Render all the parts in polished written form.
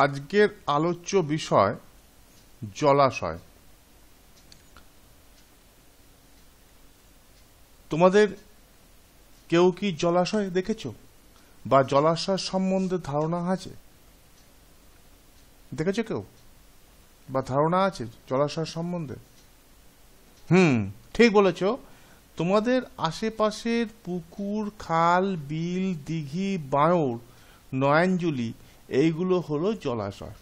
আজকের আলোচ্য বিষয় জলাশয়। তোমাদের কেউ কি জলাশয় দেখেছো বা জলাশয় সম্বন্ধে ধারণা আছে? দেখেছো কেউ বা ধারণা আছে জলাশয় সম্বন্ধে? ঠিক বলেছ। তোমাদের আশেপাশের পুকুর, খাল, বিল, দিঘি, বাঁওড়, নয়াঞ্জলি এইগুলো হলো জলাশয়।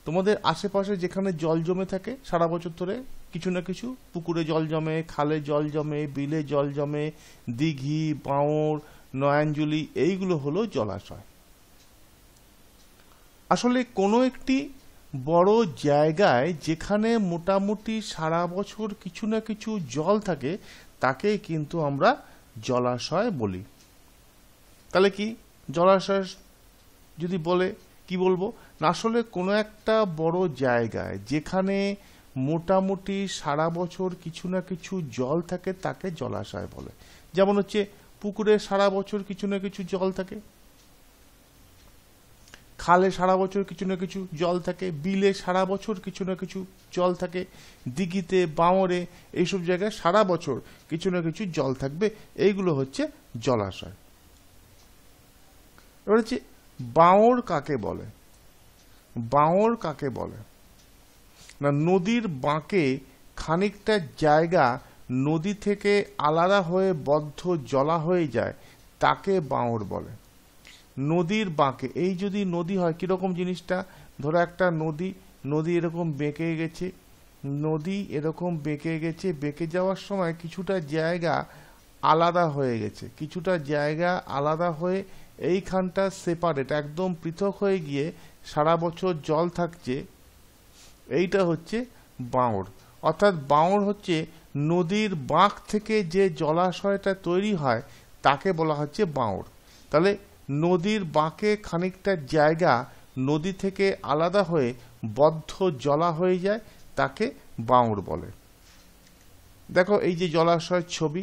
তোমাদের আশেপাশে যেখানে জল জমে থাকে সারা বছর ধরে, কিছু না কিছু পুকুরে জল জমে, খালে জল জমে, বিলে জল জমে, দিঘি, বাঁওড়, নয়াঞ্জলি এইগুলো হলো জলাশয়। আসলে কোনো একটি বড় জায়গায় যেখানে মোটামুটি সারা বছর কিছু না কিছু জল থাকে তাকে কিন্তু আমরা জলাশয় বলি। তাহলে কি জলাশয় যদি বলে কি বলবো না, আসলে কোনো একটা বড় জায়গায় যেখানে মোটামুটি সারা বছর কিছু না কিছু জল থাকে তাকে জলাশয় বলে। যেমন হচ্ছে পুকুরে সারা বছর কিছু না কিছু জল থাকে, খালে সারা বছর কিছু না কিছু জল থাকে, বিলে সারা বছর কিছু না কিছু জল থাকে, দিঘিতে, বাঁওড়ে এইসব জায়গায় সারা বছর কিছু না কিছু জল থাকবে। এইগুলো হচ্ছে জলাশয়। এবার হচ্ছে বাঁওড় কাকে বলে? বাঁওড় কাকে বলে না, নদীর বাঁকে খানিকটা জায়গা নদী থেকে আলাদা হয়ে বদ্ধ জলা হয়ে যায় তাকে বাঁওড় বলে। নদীর বাঁকে, এই যদি নদী হয় কিরকম জিনিসটা, ধরো একটা নদী এরকম বেঁকে গেছে, বেঁকে যাওয়ার সময় কিছুটা জায়গা আলাদা হয়ে গেছে, কিছুটা জায়গা আলাদা হয়ে এইখানটা সেপারেট, একদম পৃথক হয়ে গিয়ে সারা বছর জল থাকছে, এইটা হচ্ছে বাঁওড়। অর্থাৎ বাঁওড় হচ্ছে নদীর বাঁক থেকে যে জলাশয়টা তৈরি হয় তাকে বলা হচ্ছে বাঁওড়। তাহলে নদীর বাঁকে খানিকটা জায়গা নদী থেকে আলাদা হয়ে বদ্ধ জলা হয়ে যায় তাকে বাঁওড় বলে। দেখো এই যে জলাশয়ের ছবি,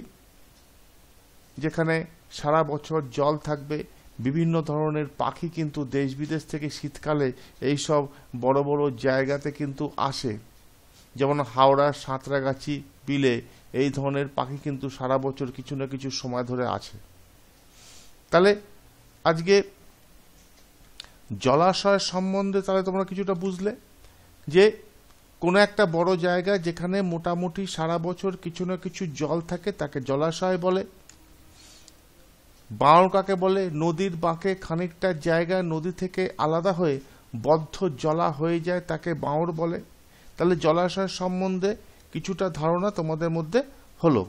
যেখানে সারা বছর জল থাকবে, বিভিন্ন ধরনের পাখি কিন্তু দেশ বিদেশ থেকে শীতকালে এইসব বড় বড় জায়গাতে কিন্তু আসে। যেমন হাওড়ার সাঁতরাগাছি বিলে এই ধরনের পাখি কিন্তু সারা বছর কিছু না কিছু সময় ধরে আছে। তাহলে আজকে জলাশয় সম্বন্ধে তাহলে তোমরা কিছুটা বুঝলে যে কোনো একটা বড় জায়গা যেখানে মোটামুটি সারা বছর কিছু না কিছু জল থাকে তাকে জলাশয় বলে। বাঁওড় কাকে বলে? নদীর বাঁকে খানিকটা জায়গা নদী থেকে আলাদা হয়ে বদ্ধ জলা হয়ে যায় তাকে বাঁওড় বলে। তাহলে জলাশয় সম্বন্ধে কিছুটা ধারণা তোমাদের মধ্যে হলো।